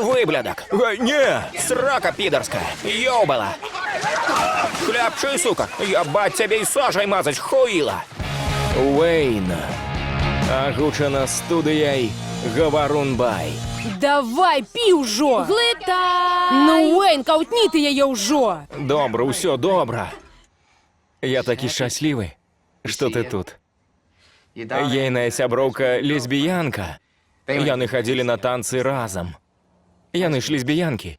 Выблядок. Не, срака пидорская. Ёбала. Хляпши, сука. Я бать тебе и сажей мазать, хуила. Уэйн. Агучена студією Говорунбай. Давай, пі ўжо! Глитай! Ну, Уэйн, каутні ты яе ўжо! Добра, усё добра. Я такі шчаслівы, што ты тут. Ейная сяброўка лесбіянка. Яны хадзілі на танцы разам. Яны ж лесбіянкі.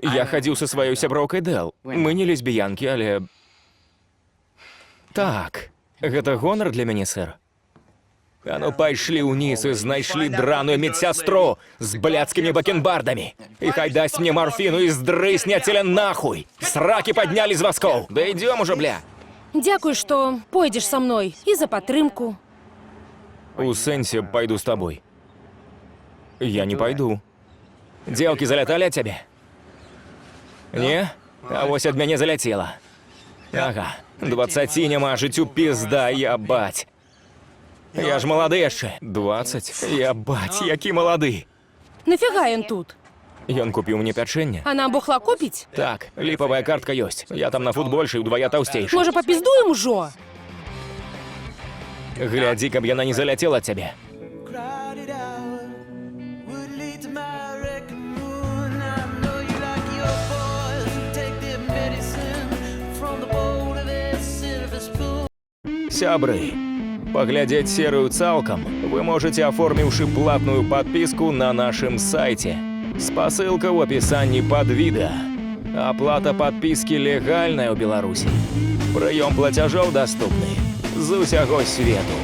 Я хадзіў са сваёй сяброўкай Дэл. Мы не лесбіянкі, але... Так, гэта гонар для мяне, сэр. А ну пайшлі ўніз і знайшлі драную медсястру з блядскімі бакенбардамі. І хай дасць мне марфіну і здрысне целя нахуй. Сракі паднялі з васкоў. Да ідём ужо, бля. Дзякуй, што пойдзеш са мной і за падтрымку. У сэнсе пайду з табой. Я не пайду. Дзеўкі заляталі ад цябе? Не? А вось ад мяне заляцела. Ага, 20 няма, жыццю пізда, я бать. Я ж малады яшчэ. 20? Я бать, які малады. Нафіга ён тут? Ён купіў мне пячэнне. А нам бухла купіць? Так, ліпавая картка ёсць. Я там на футбольшы ўдвая таўсцейшы. Можа, папіздуем ужо? Глядзі, каб яна не заляцела ад цябе. Crowded hour would lead to my wrecking moon. I know you like your boys who take their medicine from the bowl of their silver spoon. Сябры, паглядзець серыю цалкам вы можете, аформіўшы платную падпіску на нашым сайце. Спасылка ў апісанні пад відэа. Аплата падпіскі легальная ў Беларусі. Прыём плацяжоў даступны з усяго свету.